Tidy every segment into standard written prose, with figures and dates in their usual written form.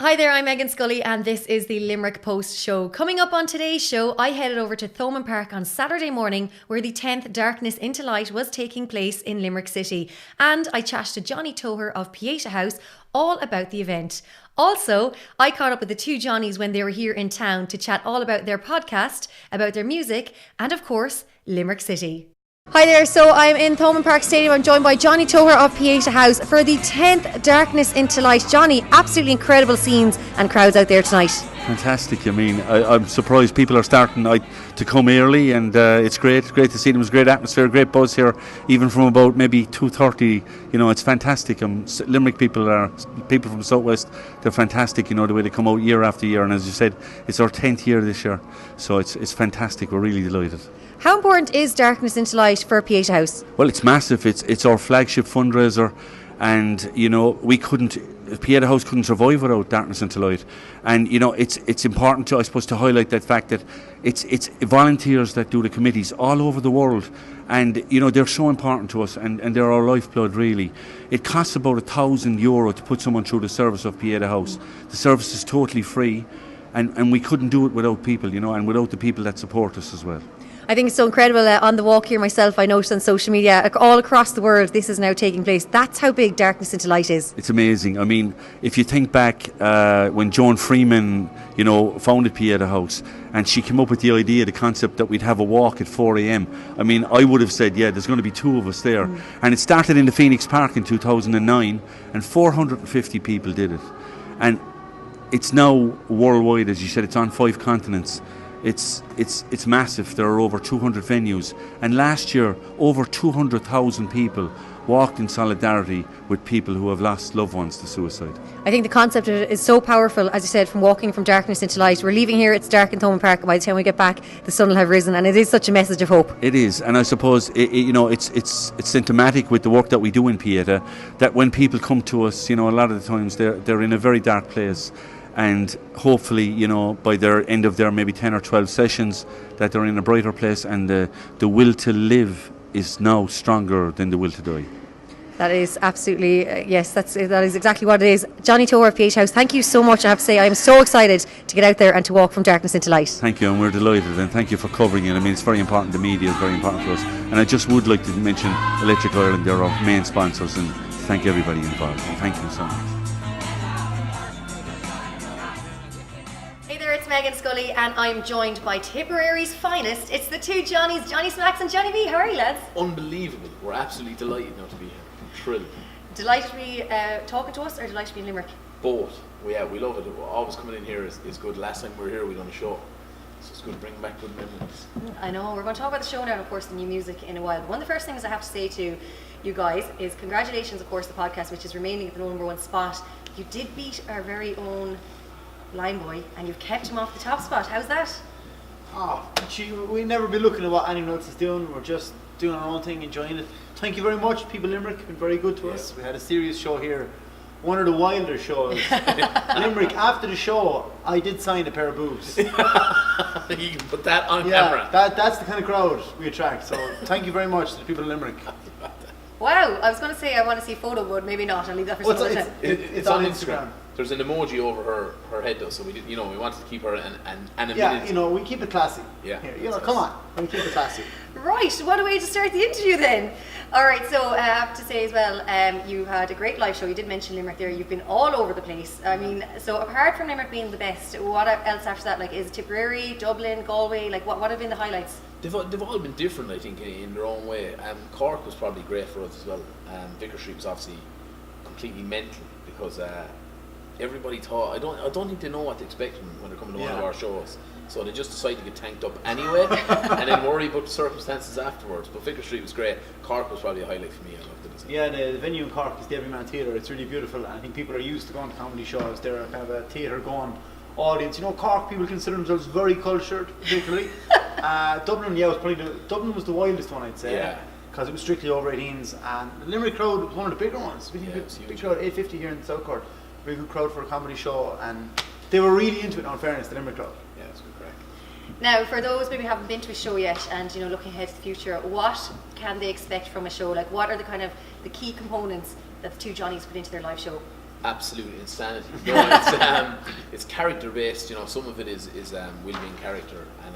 Hi there, I'm Meghann Scully and this is the Limerick Post Show. Coming up on today's show, I headed over to Thomond Park on Saturday morning where the 10th Darkness into Light was taking place in Limerick City. And I chatted to Johnny Togher of Pieta House all about the event. Also, I caught up with the Two Johnnies when they were here in town to chat all about their podcast, about their music and of course, Limerick City. Hi there, so I'm in Thomond Park Stadium. I'm joined by Johnny Togher of Pieta House for the 10th Darkness into Light. Johnny, absolutely incredible scenes and crowds out there tonight. Fantastic. I mean, I'm surprised people are starting to come early, and it's great. It's great to see them. It's a great atmosphere, great buzz here, even from about maybe 2:30. You know, it's fantastic. Limerick people from South West. They're fantastic. You know, the way they come out year after year, and as you said, it's our 10th year this year, so it's fantastic. We're really delighted. How important is Darkness into Light for Pieta House? Well, it's massive. It's our flagship fundraiser, and you know Pieta House couldn't survive without Darkness into Light. And you know it's important to, I suppose, to highlight that fact that it's volunteers that do the committees all over the world, and you know they're so important to us, and they're our lifeblood really. It costs about €1,000 to put someone through the service of Pieta House. The service is totally free, and we couldn't do it without people, you know, and without the people that support us as well. I think it's so incredible. On the walk here myself, I noticed on social media all across the world this is now taking place. That's how big Darkness into Light is. It's amazing. I mean, if you think back when Joan Freeman, you know, founded Pieta House, and she came up with the idea, the concept that we'd have a walk at 4 a.m. I mean, I would have said, yeah, there's going to be two of us there. And it started in the Phoenix Park in 2009, and 450 people did it. And it's now worldwide, as you said. It's on 5 continents. It's massive. There are over 200 venues, and last year over 200,000 people walked in solidarity with people who have lost loved ones to suicide. I think the concept of it is so powerful, as you said, from walking from darkness into light. We're leaving here, it's dark in Thomond Park, and by the time we get back the sun will have risen, and it is such a message of hope. It is, and I suppose it's symptomatic with the work that we do in Pieta that when people come to us, you know, a lot of the times they're in a very dark place. And hopefully, you know, by their end of their maybe 10 or 12 sessions, that they're in a brighter place, and the will to live is now stronger than the will to die. That is absolutely, yes, that is exactly what it is. Johnny Togher of Pieta House, thank you so much. I have to say, I am so excited to get out there and to walk from darkness into light. Thank you, and we're delighted, and thank you for covering it. I mean, it's very important. The media is very important to us. And I just would like to mention Electric Ireland. They're our main sponsors, and thank everybody involved. Thank you so much. It's Meghann Scully and I'm joined by Tipperary's finest. It's the Two Johnnies, Johnny Smacks and Johnny B. How are you, lads? Unbelievable. We're absolutely delighted now to be here. Thrilled. Delighted to be talking to us, or delighted to be in Limerick? Both. Yeah, we love it. Always coming in here is good. Last time we were here we done a show, so it's good to bring back good memories. I know. We're going to talk about the show now and of course the new music in a while. But one of the first things I have to say to you guys is congratulations, of course, the podcast, which is remaining at the number 1 spot. You did beat our very own Line Boy, and you've kept him off the top spot. How's that? Oh, gee, we never be looking at what anyone else is doing. We're just doing our own thing, enjoying it. Thank you very much. People in Limerick have been very good to us. We had a serious show here, one of the wilder shows. Limerick, after the show, I did sign a pair of boobs. You can put that on camera. That's the kind of crowd we attract. So thank you very much to the people in Limerick. Wow, I was going to say I want to see a photo, but maybe not. I'll leave that for some other time. It's on Instagram. There's an emoji over her head though, so we wanted to keep her and a yeah, minute. you know, we keep it classy. Yeah, here, you know, come on, we keep it classy. Right, what a way to start the interview then. All right, so I have to say as well, you had a great live show. You did mention Limerick there. You've been all over the place. I mean, so apart from Limerick being the best, what else after that? Like, is Tipperary, Dublin, Galway? Like, what have been the highlights? They've all been different, I think, in their own way. Cork was probably great for us as well. Vicar Street was obviously completely mental because everybody thought I don't think they know what to expect when they're coming to one of our shows. So they just decided to get tanked up anyway, and then worry about the circumstances afterwards. But Vicar Street was great. Cork was probably a highlight for me. I loved it. Yeah, the venue in Cork is the Everyman Theatre. It's really beautiful, and I think people are used to going to comedy shows. They're a kind of a theatre-going audience. You know, Cork people consider themselves very cultured, particularly. Dublin, Dublin was the wildest one, I'd say. Yeah. Because it was strictly over 18s, and the Limerick crowd was one of the bigger ones. Big crowd, 850 here in the South Court. Very good crowd for a comedy show, and they were really into it. In fairness, the Limerick crowd. Yeah, it's good crack. Now, for those maybe who haven't been to a show yet, and looking ahead to the future, what can they expect from a show? Like, what are the key components that the Two Johnnies put into their live show? absolute insanity. No, it's character based. You know, some of it is will be in character, and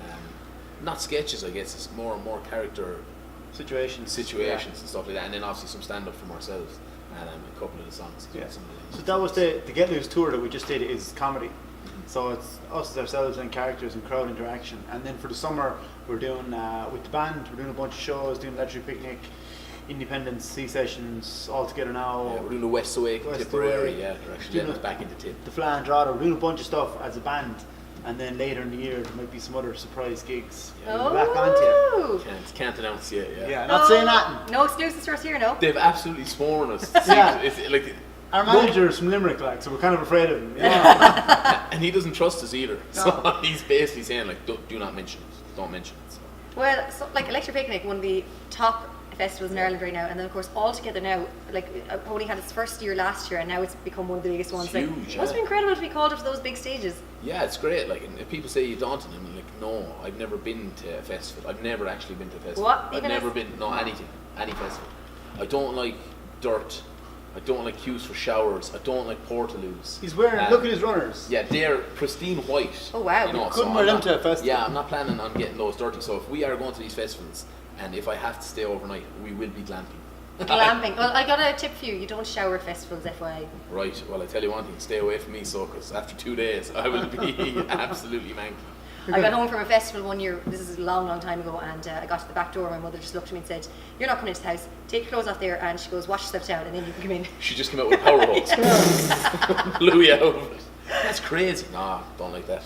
not sketches. I guess it's more and more character situations and stuff like that. And then obviously some stand up from ourselves, and a couple of the songs. Yeah. So that was the Get Loose tour that we just did is comedy. So it's us as ourselves and characters and crowd interaction. And then for the summer we're doing with the band, we're doing a bunch of shows, doing Legendary Picnic, Independence, Sea Sessions, all together now. Yeah, we're doing the West Awake, Tipperary, yeah, they're actually getting us back into Tip. The Flandrada, we're doing a bunch of stuff as a band. And then later in the year there might be some other surprise gigs. Yeah. We'll be back on to you. Can't announce yet, Yeah, not saying that. No excuses for us here, no? They've absolutely sworn us. It's like our manager is from Limerick, like, so we're kind of afraid of him. Yeah. And he doesn't trust us either. So he's basically saying, like, do not mention it. Don't mention it. So. Well, so, like Electric Picnic, one of the top festivals in Ireland right now, and then of course All Together now, like only had its first year last year, and now it's become one of the biggest ones. It's huge. It must be incredible to be called up to those big stages. Yeah, it's great. Like, and if people say you're daunting, I'm like, no, I've never been to a festival. I've never actually been to a festival. What? I've never been, any festival. I don't like dirt. I don't like queues for showers. I don't like portaloos. He's wearing, look at his runners. Yeah, they're pristine white. Oh wow. You know, couldn't wear them to a festival. Yeah, I'm not planning on getting those dirty. So if we are going to these festivals, and if I have to stay overnight, we will be glamping. Glamping. Well, I got a tip for you. You don't shower at festivals, FYI. Right. Well, I tell you one thing. Stay away from me, so because after 2 days, I will be absolutely manky. I got home from a festival one year, this is a long time ago, and I got to the back door, my mother just looked at me and said, "You're not coming into the house, take your clothes off there," and she goes, "Wash yourself down and then you can come in." She just came out with a power hose. Blew you out of it. That's crazy. Nah, don't like that.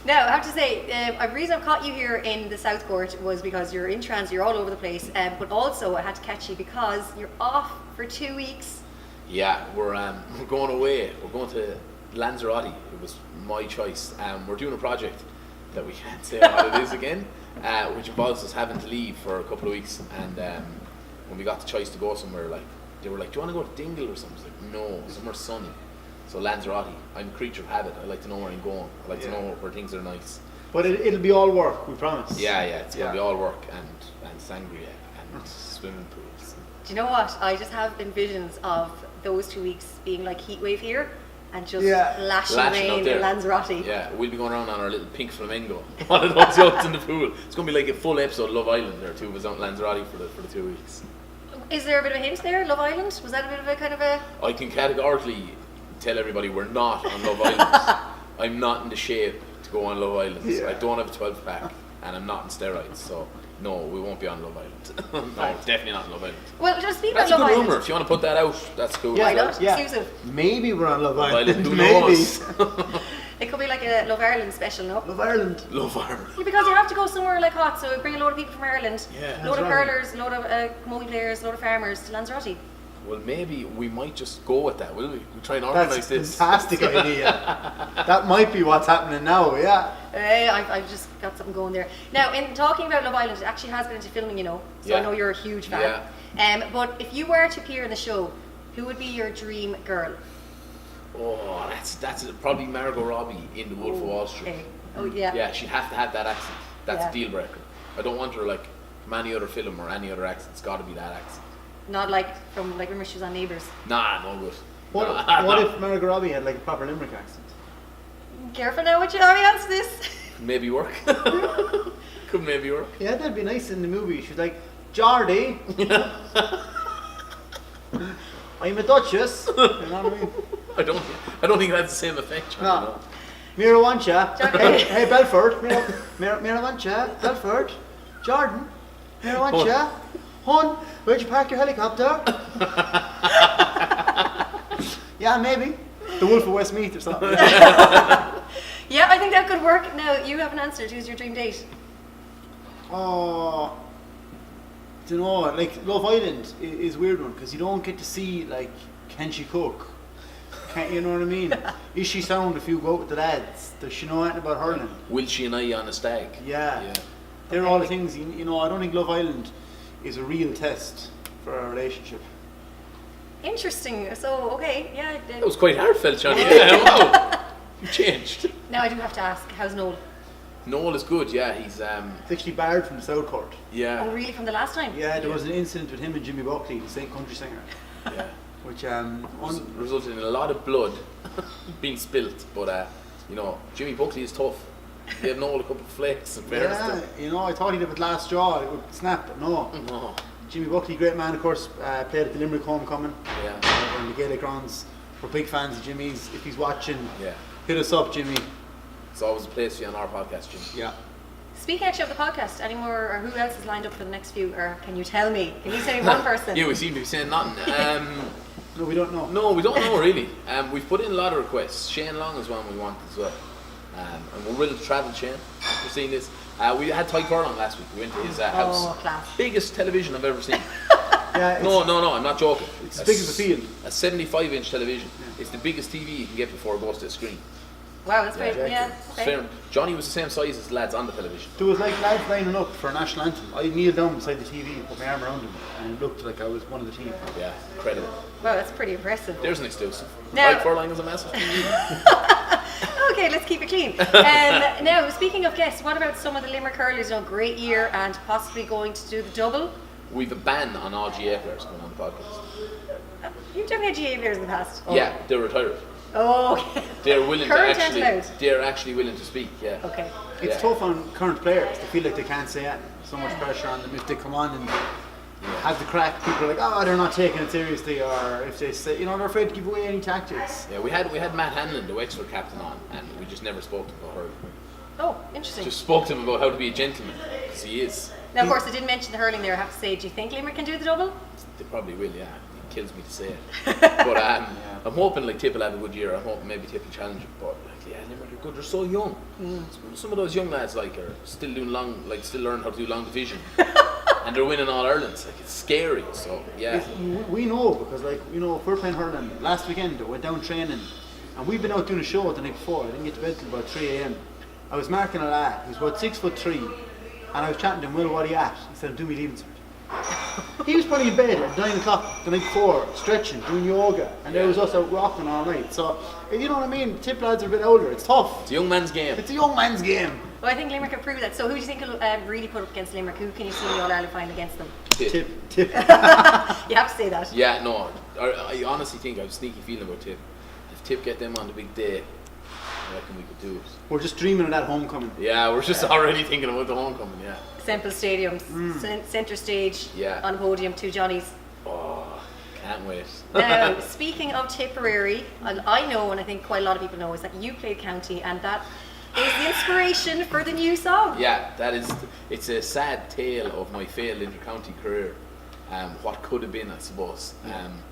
Now, I have to say, the reason I've caught you here in the South Court was because you're in trans, you're all over the place, but also I had to catch you because you're off for 2 weeks. Yeah, we're going away. We're going to Lanzarote. It was my choice. We're doing a project that we can't say what it is again, which involves us having to leave for a couple of weeks. And when we got the choice to go somewhere, like they were like, "Do you want to go to Dingle or something?" I was like, "No, somewhere sunny." So Lanzarote. I'm a creature of habit. I like to know where I'm going. I like to know where things are nice. But it'll be all work, we promise. Yeah, it's going to be all work and sangria and swimming pools. Do you know what? I just have visions of those 2 weeks being like heat wave here and just lashing rain in Lanzarote. Yeah, we'll be going around on our little pink flamingo. One of those yachts in the pool. It's going to be like a full episode of Love Island. There are two of us out in Lanzarote for the 2 weeks. Is there a bit of a hint there, Love Island? Was that a bit of a kind of a... I can categorically tell everybody we're not on Love Island. I'm not in the shape to go on Love Island. I don't have a 12 pack and I'm not on steroids, so no, we won't be on Love Island. No, definitely not on Love Island. Well, just speak that's about a Love good Island. rumour. If you want to put that out, that's cool. Why not? Exclusive. Maybe we're on Love Island. Who Maybe. knows? It could be like a Love Ireland special, no? Love Ireland. Love Ireland. Yeah, because you have to go somewhere like hot, so bring a load of people from Ireland. Yeah. Load of hurlers, load of camogie players, load of farmers to Lanzarote. Well, maybe we might just go with that, will we? We'll try and organise this. That's a fantastic idea. That might be what's happening now, yeah. I've just got something going there. Now, in talking about Love Island, it actually has been into filming, you know, so I know you're a huge fan. Yeah. But if you were to appear in the show, who would be your dream girl? Oh, that's probably Margot Robbie in The Wolf of Wall Street. Okay. Oh, yeah. Yeah, she'd have to have that accent. That's a deal breaker. I don't want her like from any other film or any other accent. It's got to be that accent. Not like from like when she was on Neighbours. Nah, no good. What if Margot Robbie had like a proper Limerick accent? Careful now what you answer this. Maybe work. Could maybe work. Yeah, that'd be nice in the movie. She's like, "Geordie, I'm a duchess." You know what I mean? I don't think that's the same effect. No. Mira Wancha. Hey, Belford. Mira Wancha. Belford. Jordan. Mira Wancha. Hon, where'd you park your helicopter? Yeah, maybe. The Wolf of Westmeath or something. Yeah, I think that could work. Now, you haven't answered. Who's your dream date? Oh, do you know, like Love Island is a weird one because you don't get to see like, can she cook? You know what I mean? Is she sound if you go out with the lads? Does she know anything about hurling? Will she and I on a stag? Yeah. They're all the things, you know, I don't think Love Island is a real test for our relationship. Interesting. So, okay, yeah. That was quite heartfelt, Johnny. Yeah, wow. You changed. Now I do have to ask, how's Noel? Noel is good, yeah. He's He's actually barred from the South Court. Oh, really? From the last time? Yeah, there was an incident with him and Jimmy Buckley, the same country singer. Yeah. which resulted in a lot of blood being spilt. But Jimmy Buckley is tough. He had a couple of flakes. I thought he'd have it last draw, it would snap, but no. Jimmy Buckley, great man, of course, played at the Limerick homecoming. Over in the Gaelic grounds. We're big fans of Jimmy's. If he's watching, hit us up, Jimmy. It's always a place for you on our podcast, Jimmy. Yeah. Speaking actually of the podcast, any more, or who else is lined up for the next few, or can you tell me? Can you say one person? Yeah, we seem to be saying nothing. No, we don't know. No, we don't know really. We've put in a lot of requests. Shane Long is one we want as well. And we're willing to travel, Shane. We're seeing this. We had Ty Furlong last week. We went to his house. Oh, class. Biggest television I've ever seen. No, I'm not joking. It's as big as a field. A 75-inch television. Yeah. It's the biggest TV you can get before it goes to the screen. Wow, that's great. Exactly. Yeah. Okay. Johnny was the same size as the lads on the television. There was like lads lining up for a national anthem. I kneeled down beside the TV, put my arm around him, and it looked like I was one of the team. Yeah, incredible. Wow, that's pretty impressive. There's an exclusive. Now, Ty Furlong is a massive TV. Okay, let's keep it clean. Now, speaking of guests, what about some of the Limerick hurlers? Great year and possibly going to do the double. We've a ban on all GA players coming on the podcast. You've done GA players in the past. Yeah, they're retired. Oh, okay. They're willing Current to actually. and out. They're actually willing to speak. Yeah. Okay. It's tough on current players. They feel like they can't say it. So much pressure on them if they come on and have the crack. People are like, oh, they're not taking it seriously, or if they say, they're afraid to give away any tactics. Yeah, we had Matt Hanlon, the Wexford captain, on, and we just never spoke to him about her. Oh, interesting. Just spoke to him about how to be a gentleman, because he is. Now, of course, I didn't mention the hurling there. I have to say, do you think Limerick can do the double? They probably will, yeah. It kills me to say it. But I'm hoping Tip will have a good year. I'm hoping maybe Tip will challenge it. But Limerick are good. They're so young. Some of those young lads are still doing still learning how to do long division, and they're winning all Ireland's. It's scary. So yeah. We know because if we're playing hurling last weekend, I went down training, and we've been out doing a show the night before. I didn't get to bed till about 3 a.m. I was marking a lad. He was about 6'3", and I was chatting to him. Well, what are you at? He said, I'm doing my leaving cert. He was probably in bed at 9 o'clock the night before, stretching, doing yoga, and there was us out rocking all night. So, you know what I mean? Tip lads are a bit older. It's tough. It's a young man's game. It's a young man's game. Well, I think Limerick have proved that. So, who do you think will really put up against Limerick? Who can you see in the All-Ireland final against them? Tip. You have to say that. Yeah, no. I honestly think I have a sneaky feeling about Tip. If Tip get them on the big day, I reckon we could do it. We're just dreaming of that homecoming. Yeah, we're just already thinking about the homecoming, yeah. Semple Stadium, centre stage, on a podium, Two Johnnies. Oh, can't wait. Now, speaking of Tipperary, I know, and I think quite a lot of people know, is that you played county, and that is the inspiration for the new song. Yeah, it's a sad tale of my failed inter-county career. What could have been, I suppose. And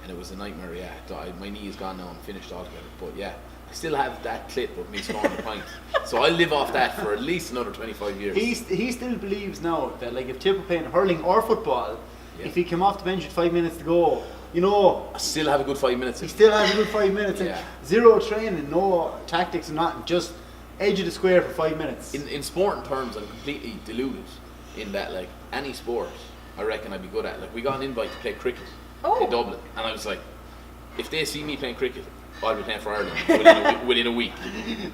it was a nightmare, yeah. My knee is gone now, I'm finished altogether. But yeah, I still have that clip of me scoring the point. So I'll live off that for at least another 25 years. He still believes now that if Tip were playing hurling or football, if he came off the bench with 5 minutes to go, I still have a good 5 minutes. He still has a good 5 minutes. And zero training, no tactics and nothing, just edge of the square for 5 minutes. In sporting terms, I'm completely deluded in that, any sport, I reckon I'd be good at. We got an invite to play cricket in Dublin, and I was like, if they see me playing cricket, I'll be playing for Ireland within a week.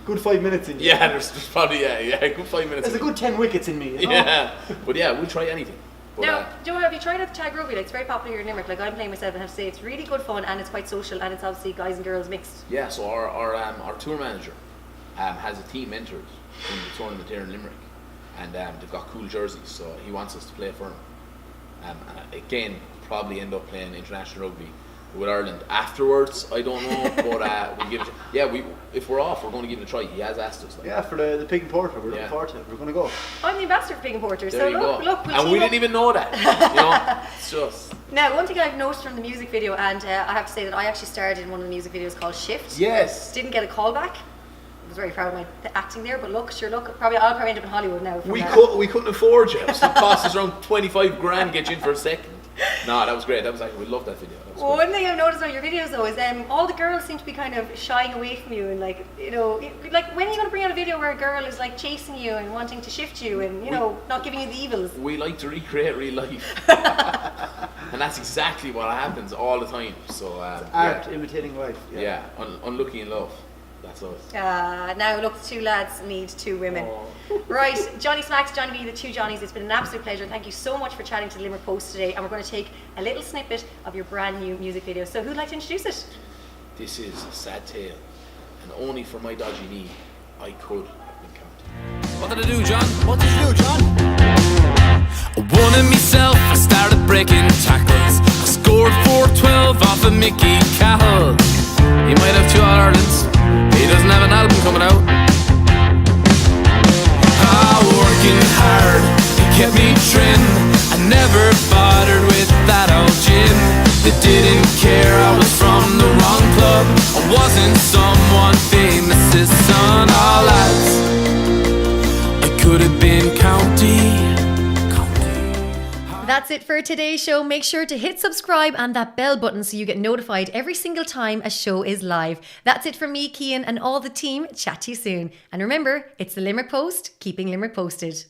Good 5 minutes in you. Yeah, there's probably good 5 minutes. There's a good 10 wickets in me. Yeah, but we'll try anything. But, now, Joe, have you tried out the tag rugby? It's very popular here in Limerick. I'm playing myself, and I have to say it's really good fun, and it's quite social, and it's obviously guys and girls mixed. Yeah, so our tour manager has a team entered in the tournament here in Limerick, and they've got cool jerseys, so he wants us to play for him. And again, probably end up playing international rugby with Ireland afterwards. I don't know, but we'll give it. If we're off, we're going to give it a try. He has asked us. Yeah, for the Pig and Porter, we're looking forward to it. We're going to go. I'm the ambassador for Pig and Porter, there so you look, and we didn't even know that. It's just. Now, one thing I've noticed from the music video, and I have to say that I actually starred in one of the music videos called Shift. Yes. Didn't get a call back. I was very proud of my acting there, but look, I'll probably end up in Hollywood now. We couldn't afford you. So it cost us around 25 grand to get you in for a second. No, that was great. We loved that video. One thing I've noticed on your videos though is all the girls seem to be kind of shying away from you, and when are you going to bring out a video where a girl is chasing you and wanting to shift you and not giving you the evils? We like to recreate real life, and that's exactly what happens all the time. So art imitating life. Yeah, unlucky in love. That's us. Now look, the two lads need two women. Right, Johnny Smacks, Johnny B, the Two Johnnies, it's been an absolute pleasure. Thank you so much for chatting to the Limerick Post today, and we're going to take a little snippet of your brand new music video. So who'd like to introduce it? This is a sad tale, and only for my dodgy knee, I could have been counting. What did I do, John? What did you do, John? I won it myself, I started breaking tackles. I scored 4-12 off of Mickey Cahill. He might have 2 All-Irelands, he doesn't have an album coming out. Working hard, it kept me trim. I never bothered with that old gym. They didn't care, I was from the wrong club. I wasn't someone famous' son. All lads, I could have been county. That's it for today's show. Make sure to hit subscribe and that bell button so you get notified every single time a show is live. That's it from me, Cian, and all the team. Chat to you soon. And remember, it's the Limerick Post, keeping Limerick posted.